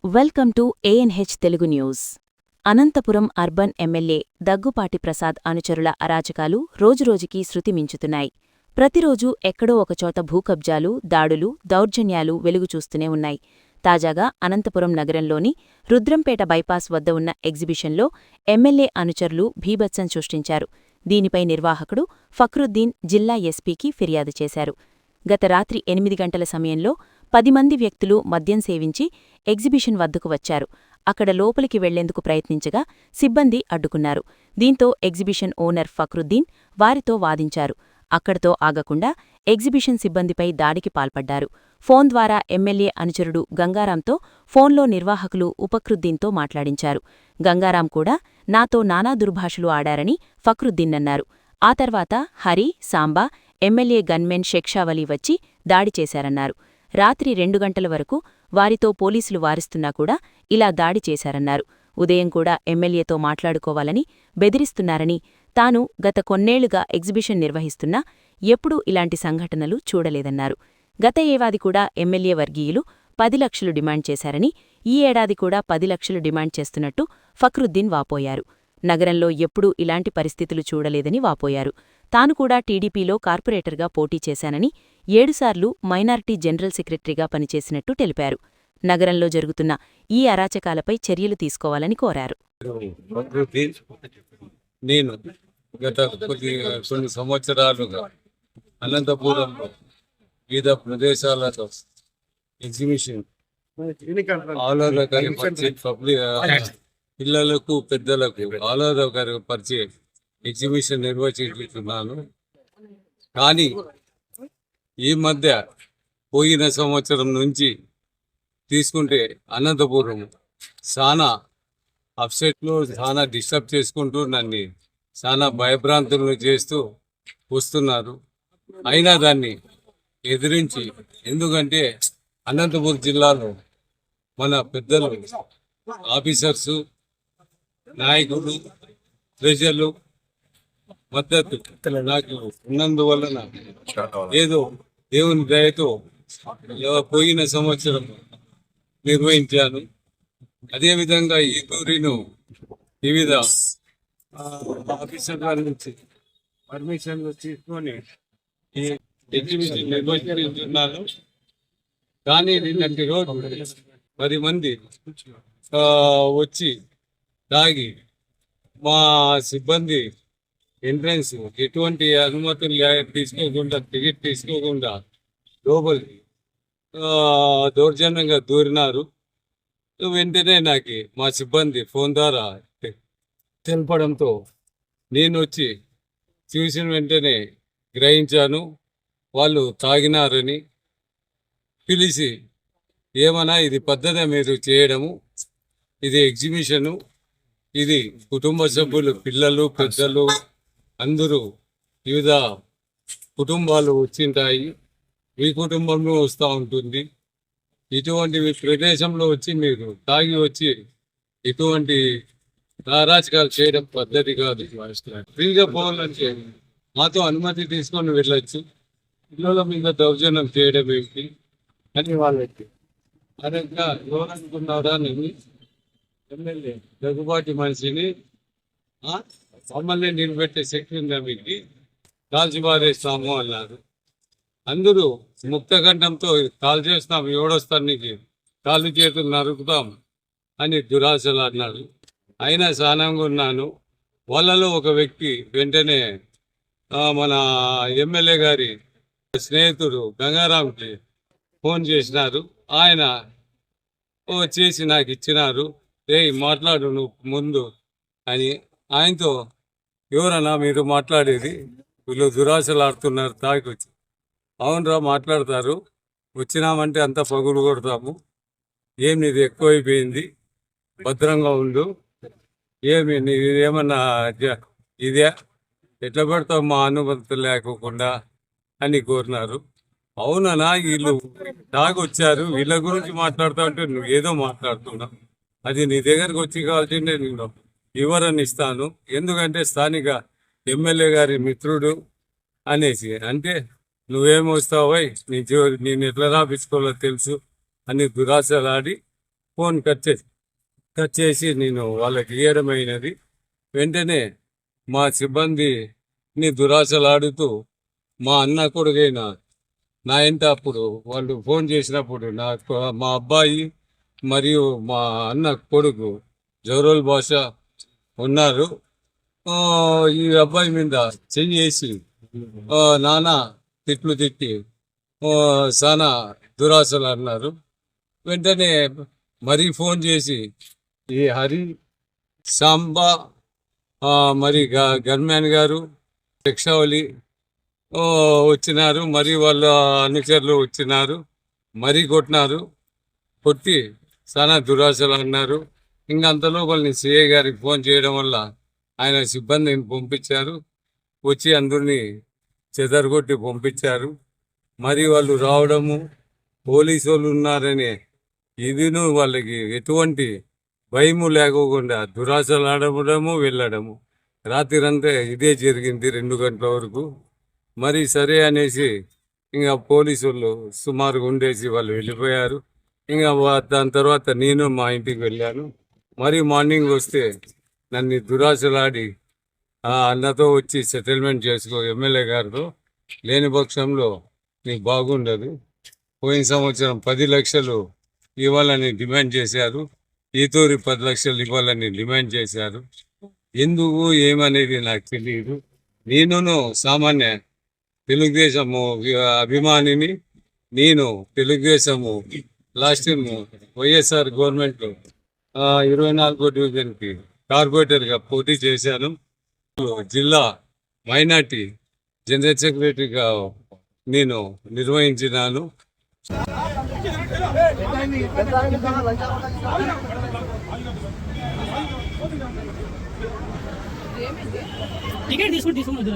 Welcome to ANH Telugu news. Anantapur urban MLA Daggupati Prasad అనుచరుల అరాచకాలు రోజురోజుకీ శృతిమించుతున్నాయి. ప్రతిరోజూ ఎక్కడో ఒకచోట భూకబ్జాలు, దాడులు, దౌర్జన్యాలు వెలుగుచూస్తూనే ఉన్నాయి. తాజాగా అనంతపురం నగరంలోని రుద్రంపేట బైపాస్ వద్ద ఉన్న ఎగ్జిబిషన్లో ఎమ్మెల్యే అనుచరులు భీభత్సం సృష్టించారు. దీనిపై నిర్వాహకుడు ఫక్రుద్దీన్ జిల్లా ఎస్పీకి ఫిర్యాదు చేశారు. గత రాత్రి 8 గంటల సమయంలో 10 మంది వ్యక్తులు మద్యం సేవించి ఎగ్జిబిషన్ వద్దకు వచ్చారు. అక్కడ లోపలికి వెళ్లేందుకు ప్రయత్నించగా సిబ్బంది అడ్డుకున్నారు. దీంతో ఎగ్జిబిషన్ ఓనర్ ఫక్రుద్దీన్ వారితో వాదించారు. అక్కడితో ఆగకుండా ఎగ్జిబిషన్ సిబ్బందిపై దాడికి పాల్పడ్డారు. ఫోన్ ద్వారా ఎమ్మెల్యే అనుచరుడు గంగారాంతో ఫోన్లో నిర్వాహకులు ఉపక్రుద్దీన్తో మాట్లాడించారు. గంగారాం కూడా నాతో నానా దుర్భాషలు ఆడారని ఫక్రుద్దీన్ అన్నారు. ఆ తర్వాత హరి, సాంబా, ఎమ్మెల్యే గన్మెన్ షేక్షావలి వచ్చి దాడి చేశారన్నారు. రాత్రి 2 గంటల వరకు వారితో పోలీసులు వారిస్తున్నా కూడా ఇలా దాడి చేశారన్నారు. ఉదయం కూడా ఎమ్మెల్యేతో మాట్లాడుకోవాలని బెదిరిస్తున్నారని, తాను గత కొన్నేళ్లుగా ఎగ్జిబిషన్ నిర్వహిస్తున్నా ఎప్పుడూ ఇలాంటి సంఘటనలు చూడలేదన్నారు. గత ఏడాది కూడా ఎమ్మెల్యే వర్గీయులు 10 లక్షలు డిమాండ్ చేశారని, ఈ ఏడాది కూడా 10 లక్షలు డిమాండ్ చేస్తున్నట్టు ఫక్రుద్దీన్ వాపోయారు. నగరంలో ఎప్పుడూ ఇలాంటి పరిస్థితులు చూడలేదని వాపోయారు. తాను కూడా టీడీపీలో కార్పొరేటర్గా పోటీ చేశానని, 7 సార్లు మైనారిటీ జనరల్ సెక్రటరీగా పనిచేసినట్టు తెలిపారు. నగరంలో జరుగుతున్న ఈ అరాచకాలపై చర్యలు తీసుకోవాలని కోరారు. నేను గత కొన్ని సంవత్సరాలుగా అనంతపురంలో వివిధ ప్రదేశాలలో ఎగ్జిబిషన్ పిల్లలకు పెద్దలకు ఆహ్లాదకరపరిచే ఎగ్జిబిషన్ నిర్వహించుతున్నాను. కానీ ఈ మధ్య పోయిన సంవత్సరం నుంచి తీసుకుంటే అనంతపురం చాలా అప్సెట్లో చాలా డిస్టర్బ్ చేసుకుంటూ నన్ను చాలా భయభ్రాంతులను చేస్తూ వస్తున్నారు. అయినా దాన్ని ఎదిరించి, ఎందుకంటే అనంతపురం జిల్లాలో మన పెద్దలు, ఆఫీసర్సు, నాయకులు, ప్రజలు మద్దతు నాకు ఉన్నందువలన ఏదో దేవుని దయతో పోయిన సంవత్సరం నిర్వహించాను. అదేవిధంగా ఈ టూరిను వివిధ ఆఫీసర్ల నుంచి పర్మిషన్లు తీసుకొని ఈ ఎగ్జిబిషన్ నిర్వహిస్తున్నాను. కానీ నిన్నటి రోజు 10 మంది వచ్చి తాగి మా సిబ్బంది ఎంట్రన్స్ ఎటువంటి అనుమతులు తీసుకోకుండా, టికెట్ తీసుకోకుండా లోపలికి దౌర్జన్యంగా దూరినారు. వెంటనే నాకు మా సిబ్బంది ఫోన్ ద్వారా తెలపడంతో నేను వచ్చి చూసిన వెంటనే గ్రహించాను వాళ్ళు తాగినారని. పిలిచి ఏమన్నా ఇది పద్ధతి మీరు చేయడము, ఇది ఎగ్జిబిషను, ఇది కుటుంబ సభ్యులు, పిల్లలు, పెద్దలు అందరూ వివిధ కుటుంబాలు వచ్చింటాయి, మీ కుటుంబంలో వస్తూ ఉంటుంది. ఇటువంటి ప్రదేశంలో వచ్చి మీరు తాగి వచ్చి ఇటువంటి అరాచకాలు చేయడం పద్ధతి కాదు. ఫ్రీగా పోవాలంటే మాతో అనుమతి తీసుకొని వెళ్ళొచ్చు. పిల్లల మీద దౌర్జన్యం చేయడం ఏమిటి అని వాళ్ళకి అదంతా ఎవరనుకున్నారా నేను ఎమ్మెల్యే దగ్గుబాటి మనిషిని మమ్మల్ని నిలబెట్టే శక్తి ఉందా మీకు, కాల్చి బారేస్తాము అన్నారు. అందరూ ముక్తకంఠంతో కాల్ చేస్తాం, ఎవడొస్తాను నీకు కాళ్ళు చేతులు నరుకుతాం అని దురాశలు అన్నాడు. అయినా సహనంగా ఉన్నాను. వాళ్ళలో ఒక వ్యక్తి వెంటనే మన ఎమ్మెల్యే గారి స్నేహితుడు గంగారాంకి ఫోన్ చేసినారు. ఆయన చేసి నాకు ఇచ్చినారు. మాట్లాడు నువ్వు ముందు అని. ఆయనతో ఎవరన్నా మీరు మాట్లాడేది, వీళ్ళు దురాశలు ఆడుతున్నారు తాగి వచ్చి. అవునరా మాట్లాడతారు, వచ్చినామంటే అంతా పగులు కొడతాము, ఏం నీది ఎక్కువైపోయింది, భద్రంగా ఉండు, ఏమి నీదేమన్నా ఇదే ఎట్లా పెడతావు మా అనుమతి లేకోకుండా అని కోరినారు. అవునన్నా వీళ్ళు తాగొచ్చారు, వీళ్ళ గురించి మాట్లాడుతూ ఉంటే నువ్వు ఏదో మాట్లాడుతున్నావు, అది నీ దగ్గరకు వచ్చి కావాల్సిందే నేను వివరణ ఇస్తాను, ఎందుకంటే స్థానిక ఎమ్మెల్యే గారి మిత్రుడు అనేసి. అంటే నువ్వేమొస్తావై, నేను ఎట్లా రాపించుకోవాలో తెలుసు అని దురాశలాడి ఫోన్ కట్ చేసి నేను వాళ్ళకి ఇయ్యడమైనది. వెంటనే మా సిబ్బందిని దురాశలాడుతూ మా అన్న కొడుకైన నా ఇంట అప్పుడు వాళ్ళు ఫోన్ చేసినప్పుడు మా అబ్బాయి మరియు మా అన్న కొడుకు జవరోల్ భాష ఉన్నారు. ఈ అబ్బాయి మీద చెయ్యేసి నానా తిట్లు తిట్టి చాలా దురాశలు అన్నారు. వెంటనే మరీ ఫోన్ చేసి ఈ హరి సాంబా మరి గన్మ్యాన్ గారు శిక్షావళి వచ్చినారు, మరి వాళ్ళ అనుచరులు వచ్చినారు, మరీ కొట్టి చాలా దురాశలు అన్నారు. ఇంకా అంతలో వాళ్ళని సిఐ గారికి ఫోన్ చేయడం వల్ల ఆయన సిబ్బందిని పంపించారు, వచ్చి అందరినీ చెదరగొట్టి పంపించారు. మరి వాళ్ళు రావడము పోలీసు వాళ్ళు ఉన్నారనే ఇదిను వాళ్ళకి ఎటువంటి భయము లేకోకుండా దురాశలు ఆడడము వెళ్ళడము. రాత్రంతా ఇదే జరిగింది 2 గంటల వరకు. మరి సరే అనేసి ఇంకా పోలీసు వాళ్ళు సుమారుగా ఉండేసి వాళ్ళు వెళ్ళిపోయారు. ఇంకా దాని తర్వాత నేను మా ఇంటికి వెళ్ళాను. మరి మార్నింగ్ వస్తే నన్ను దురాశలాడి అన్నతో వచ్చి సెటిల్మెంట్ చేసుకో ఎమ్మెల్యే గారితో, లేని పక్షంలో నీకు బాగుండదు. పోయిన సంవత్సరం 10 లక్షలు ఇవ్వాలని డిమాండ్ చేశారు, ఈ తూరి 10 లక్షలు ఇవ్వాలని డిమాండ్ చేశారు. ఎందుకు ఏమనేది నాకు తెలియదు. నేను సామాన్య తెలుగుదేశము అభిమానిని. నేను Telugu Desam last time YSR government 24వ డివిజన్కి కార్పొరేటర్గా పోటీ చేశాను. జిల్లా మైనార్టీ జనరల్ సెక్రటరీగా నేను నిర్వహించినాను. టికెట్ తీసుకుంటుంది